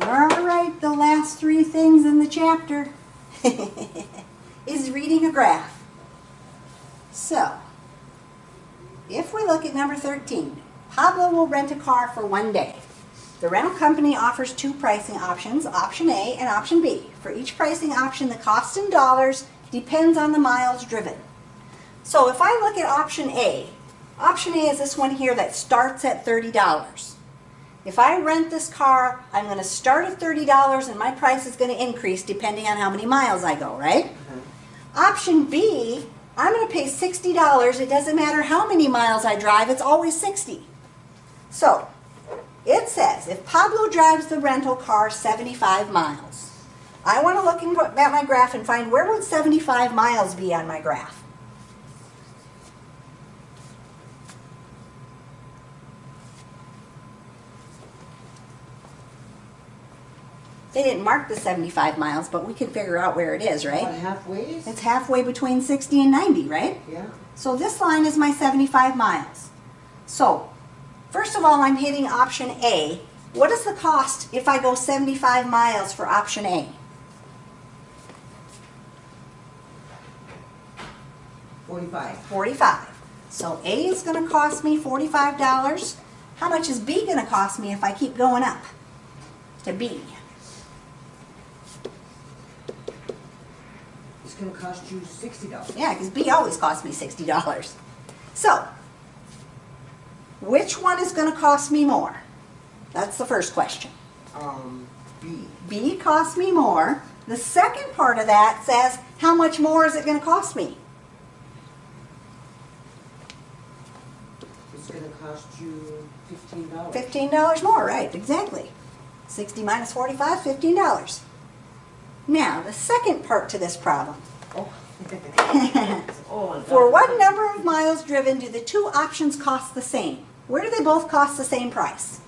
All right, the last three things in the chapter is reading a graph. So, if we look at number 13, Pablo will rent a car for 1 day. The rental company offers two pricing options, option A and option B. For each pricing option, the cost in dollars depends on the miles driven. So if I look at option A is this one here that starts at $30. If I rent this car, I'm going to start at $30 and my price is going to increase depending on how many miles I go, right? Mm-hmm. Option B, I'm going to pay $60. It doesn't matter how many miles I drive, it's always $60. So, it says if Pablo drives the rental car 75 miles, I want to look at my graph and find where would 75 miles be on my graph. They didn't mark the 75 miles, but we can figure out where it is, right? About halfway? It's halfway between 60 and 90, right? Yeah. So this line is my 75 miles. So, first of all, I'm hitting option A. What is the cost if I go 75 miles for option A? $45. So A is going to cost me $45. How much is B going to cost me if I keep going up to B? It's going to cost you $60. Yeah, because B always costs me $60. So, which one is going to cost me more? That's the first question. B. B costs me more. The second part of that says, how much more is it going to cost me? It's going to cost you $15. $15 more, right, exactly. 60 minus 45, $15. Now, the second part to this problem. Oh. For what number of miles driven do the two options cost the same? Where do they both cost the same price?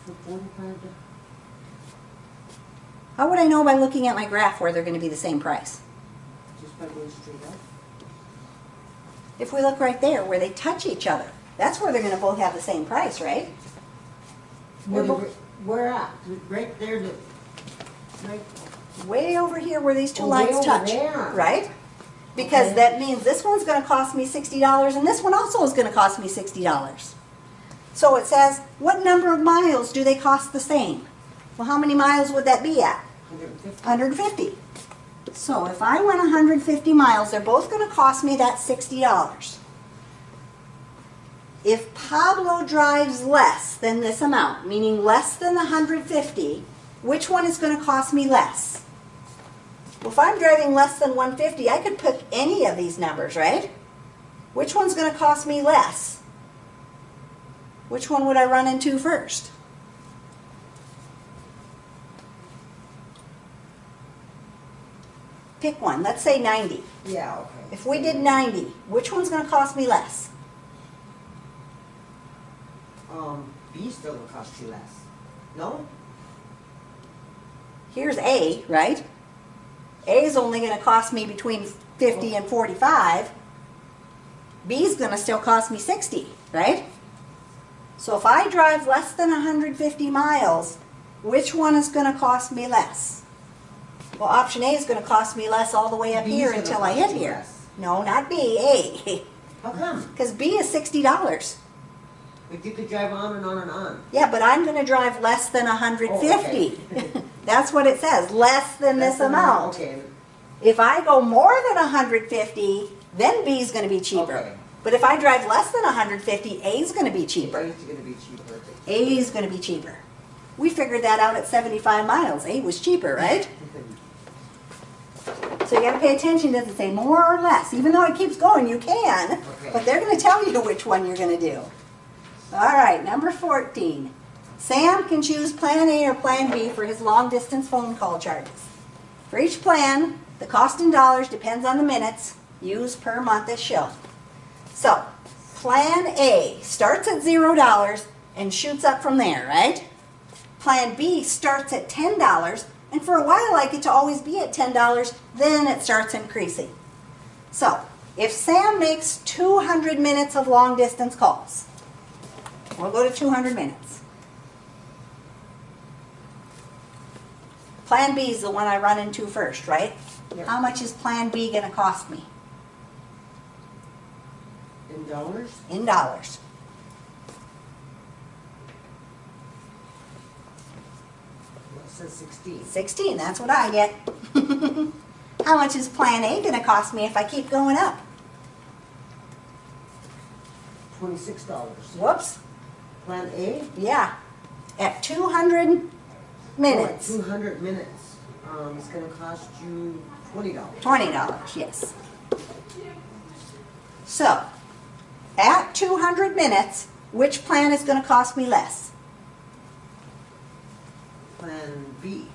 For 45. How would I know by looking at my graph where they're going to be the same price? Just by going straight up. If we look right there where they touch each other, that's where they're going to both have the same price, right? Where at? Right there. Right. Way over here where these two Oh, lines way over touch, there. right? Because Okay. that means this one's going to cost me $60 and this one also is going to cost me $60. So it says, what number of miles do they cost the same? Well, how many miles would that be at? 150. So if I went 150 miles, they're both going to cost me that $60. If Pablo drives less than this amount, meaning less than the 150, which one is going to cost me less? Well, if I'm driving less than 150, I could pick any of these numbers, right? Which one's going to cost me less? Which one would I run into first? Pick one. Let's say 90. Yeah, okay. If we did 90, which one's going to cost me less? B still will cost you less. No? Here's A, right? A is only going to cost me between 50 and 45. B is going to still cost me 60, right? So if I drive less than 150 miles, which one is going to cost me less? Well, option A is going to cost me less all the way up B here is gonna until I cost hit you here. less. No, not B, A. How come? Because B is $60. But you could drive on and on and on. Yeah, but I'm going to drive less than 150. Oh, okay. That's what it says, less than Less this than- amount. Okay. If I go more than 150, then B is going to be cheaper. Okay. But if I drive less than 150, A is going to be cheaper. It's going to be cheaper. A is going to be cheaper. We figured that out at 75 miles. A was cheaper, right? So you got to pay attention. Does it say more or less? Even though it keeps going, you can. Okay. But they're going to tell you which one you're going to do. All right, number 14. Sam can choose plan A or plan B for his long-distance phone call charges. For each plan, the cost in dollars depends on the minutes used per month as shown. So, plan A starts at $0 and shoots up from there, right? Plan B starts at $10, and for a while I get to always be at $10, then it starts increasing. So, if Sam makes 200 minutes of long distance calls, we'll go to 200 minutes. Plan B is the one I run into first, right? Yep. How much is Plan B going to cost me? In dollars? In dollars. Well, it says 16. 16, that's what I get. How much is Plan A going to cost me if I keep going up? $26. Whoops. Plan A? Yeah. At 200 minutes. Oh, at 200 minutes. It's going to cost you $20. $20, yes. So, at 200 minutes, which plan is going to cost me less? Plan B.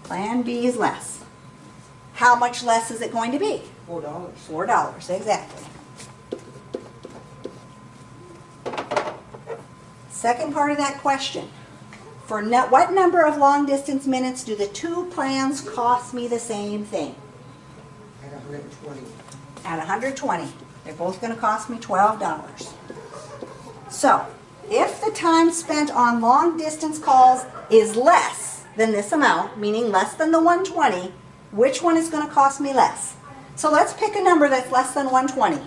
Plan B is less. How much less is it going to be? $4. $4, exactly. Second part of that question. For what number of long distance minutes do the two plans cost me the same thing? At 120. At 120. They're both going to cost me $12. So, if the time spent on long distance calls is less than this amount, meaning less than the 120, which one is going to cost me less? So let's pick a number that's less than 120.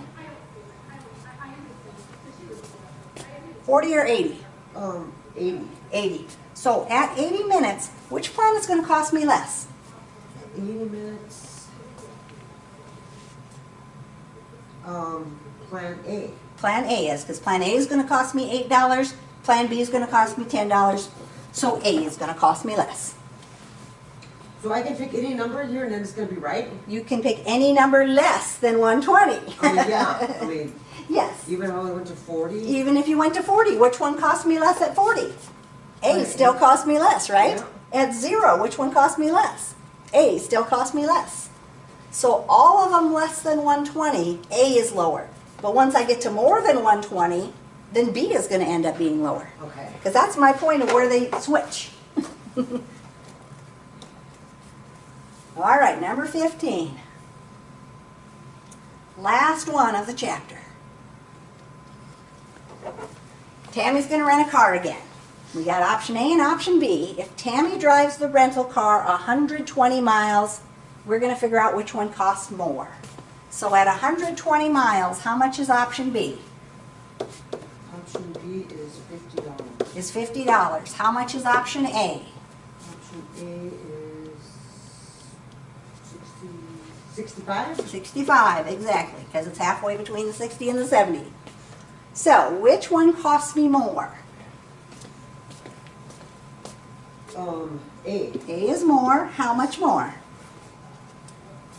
40 or 80? 80. 80. So at 80 minutes, which plan is going to cost me less? 80 minutes. Plan A. Plan A is, because Plan A is going to cost me $8, Plan B is going to cost me $10, so A is going to cost me less. So I can pick any number here and then it's going to be right? You can pick any number less than 120. I mean, yeah. I mean, Yes. even if I only went to 40? Even if you went to 40, which one cost me less at 40? A still cost me less, right? Yeah. At 0, which one cost me less? A still cost me less. So all of them less than 120, A is lower. But once I get to more than 120, then B is going to end up being lower. Okay. Because that's my point of where they switch. All right, number 15. Last one of the chapter. Tammy's going to rent a car again. We got option A and option B. If Tammy drives the rental car 120 miles, we're going to figure out which one costs more. So at 120 miles, how much is option B? Option B is $50. Is $50. How much is option A? Option A is 65? 65, exactly, because it's halfway between the 60 and the 70. So, which one costs me more? A. A is more. How much more?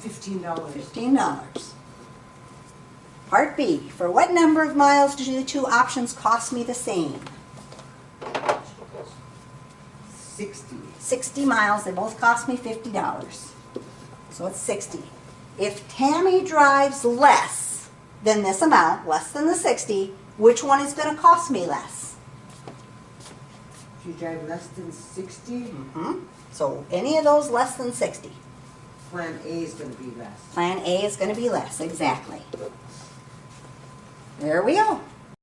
$15. $15. Part B. For what number of miles do the two options cost me the same? 60. 60 miles. They both cost me $50. So it's 60. If Tammy drives less than this amount, less than the 60, which one is going to cost me less? If you drive less than 60, So any of those less than 60. Plan A is going to be less. Plan A is going to be less, exactly. There we go.